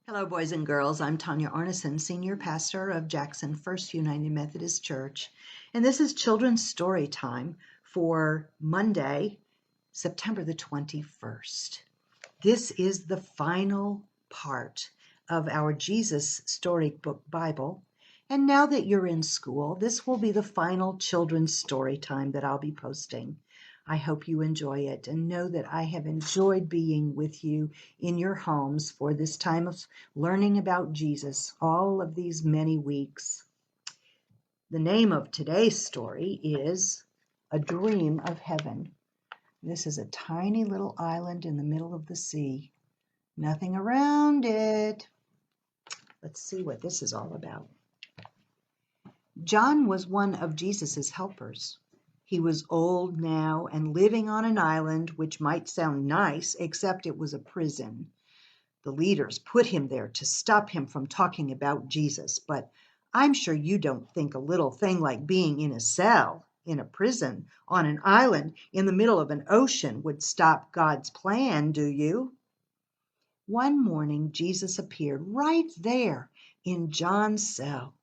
Hello, boys and girls. I'm Tonya Arnesen, Senior Pastor of Jackson First United Methodist Church, and this is Children's Story Time for Monday, September the 21st. This is the final part of our Jesus Storybook Bible, and now that you're in school, this will be the final children's story time that I'll be posting. I hope you enjoy it and know that I have enjoyed being with you in your homes for this time of learning about Jesus, all of these many weeks. The name of today's story is A Dream of Heaven. This is a tiny little island in the middle of the sea. Nothing around it. Let's see what this is all about. John was one of Jesus's helpers. He was old now and living on an island, which might sound nice, except it was a prison. The leaders put him there to stop him from talking about Jesus, but I'm sure you don't think a little thing like being in a cell, in a prison, on an island, in the middle of an ocean would stop God's plan, do you? One morning, Jesus appeared right there in John's cell.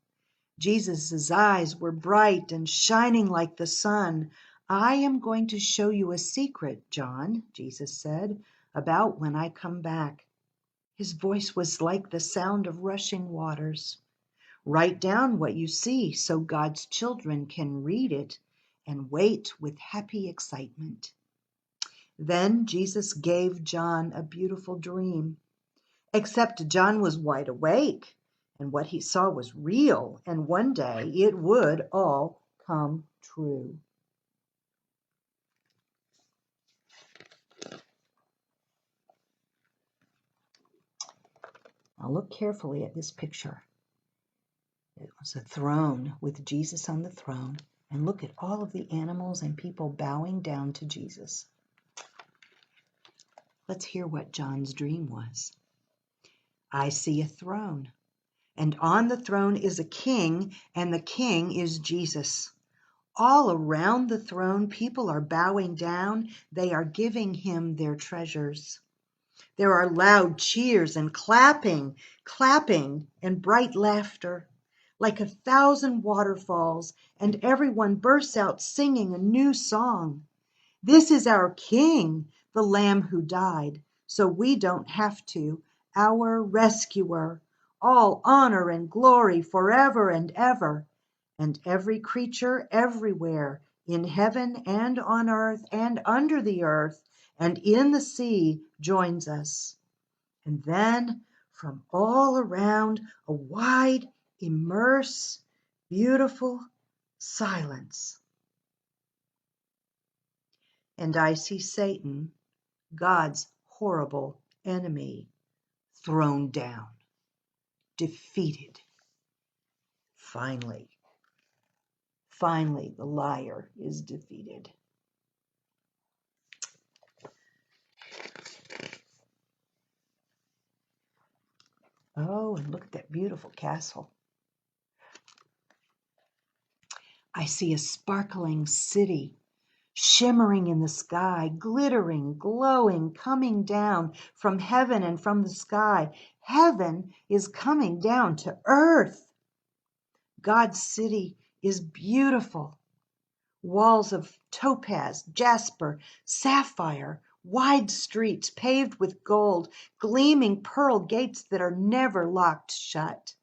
Jesus' eyes were bright and shining like the sun. I am going to show you a secret, John, Jesus said, about when I come back. His voice was like the sound of rushing waters. Write down what you see so God's children can read it and wait with happy excitement. Then Jesus gave John a beautiful dream. Except John was wide awake, and what he saw was real, and one day it would all come true. Now look carefully at this picture. It was a throne with Jesus on the throne, and look at all of the animals and people bowing down to Jesus. Let's hear what John's dream was. I see a throne, and on the throne is a king, and the king is Jesus. All around the throne, people are bowing down. They are giving him their treasures. There are loud cheers and clapping, and bright laughter, like 1,000 waterfalls, and everyone bursts out singing a new song. This is our King, the Lamb who died, so we don't have to, our rescuer. All honor and glory forever and ever. And every creature everywhere, in heaven and on earth and under the earth and in the sea, joins us. And then from all around, a wide, immense, beautiful silence. And I see Satan, God's horrible enemy, thrown down, defeated. Finally, the liar is defeated. Oh, and look at that beautiful castle. I see a sparkling city, shimmering in the sky, glittering, glowing, coming down from heaven and from the sky. Heaven is coming down to earth. God's city is beautiful. Walls of topaz, jasper, sapphire, wide streets paved with gold, gleaming pearl gates that are never locked shut.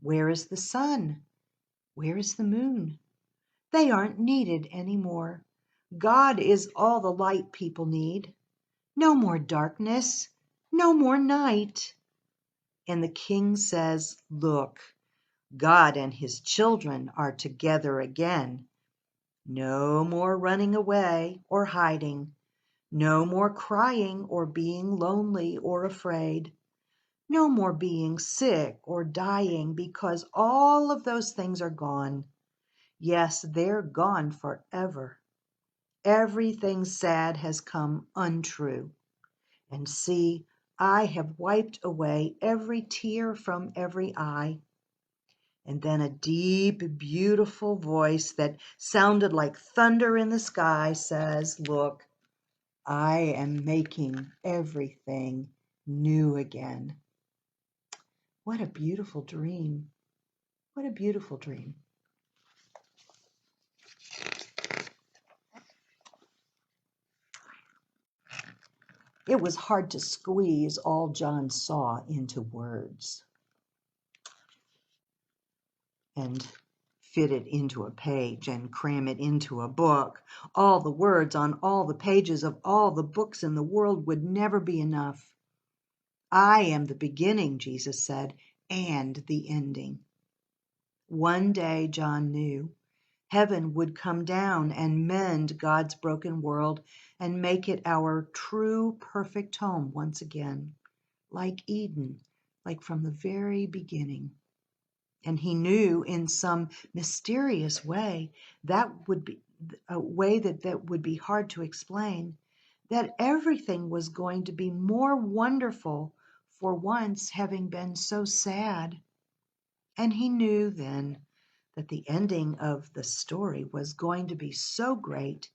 Where is the sun? Where is the moon? They aren't needed anymore. God is all the light people need. No more darkness, no more night. And the king says, look, God and his children are together again. No more running away or hiding. No more crying or being lonely or afraid. No more being sick or dying, because all of those things are gone. Yes, they're gone forever. Everything sad has come untrue. And see, I have wiped away every tear from every eye. And then a deep, beautiful voice that sounded like thunder in the sky says, look, I am making everything new again. What a beautiful dream. What a beautiful dream. It was hard to squeeze all John saw into words and fit it into a page and cram it into a book. All the words on all the pages of all the books in the world would never be enough. I am the beginning, Jesus said, and the ending. One day, John knew, heaven would come down and mend God's broken world and make it our true, perfect home once again, like Eden, like from the very beginning. And he knew in some mysterious way, that would be a way that would be hard to explain, that everything was going to be more wonderful for once having been so sad. And he knew then that the ending of the story was going to be so great,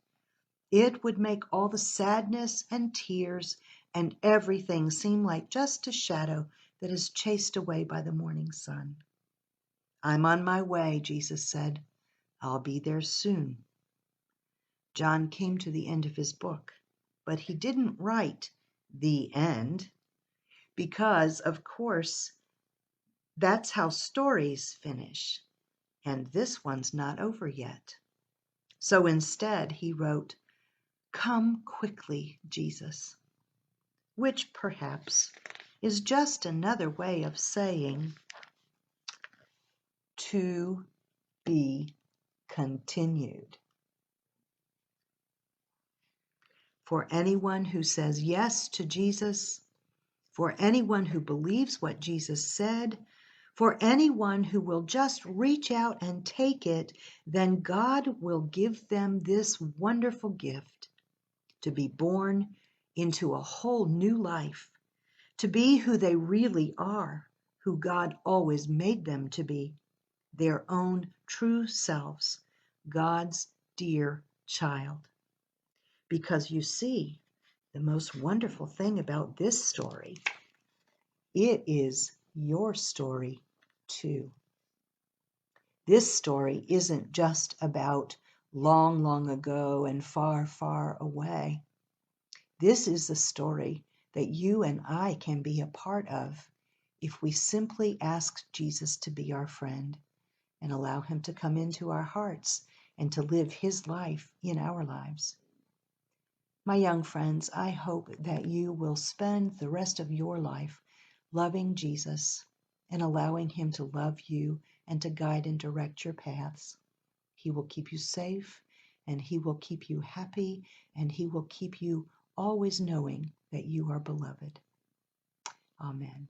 it would make all the sadness and tears and everything seem like just a shadow that is chased away by the morning sun. I'm on my way, Jesus said. I'll be there soon. John came to the end of his book, but he didn't write the end because, of course, that's how stories finish, and this one's not over yet. So instead, he wrote, "Come quickly, Jesus," which perhaps is just another way of saying to be continued. For anyone who says yes to Jesus, for anyone who believes what Jesus said, for anyone who will just reach out and take it, then God will give them this wonderful gift to be born into a whole new life, to be who they really are, who God always made them to be, their own true selves, God's dear child. Because you see, the most wonderful thing about this story, it is your story too. This story isn't just about long, long ago and far, far away. This is the story that you and I can be a part of if we simply ask Jesus to be our friend and allow him to come into our hearts and to live his life in our lives. My young friends, I hope that you will spend the rest of your life loving Jesus and allowing him to love you and to guide and direct your paths. He will keep you safe, and he will keep you happy, and he will keep you always knowing that you are beloved. Amen.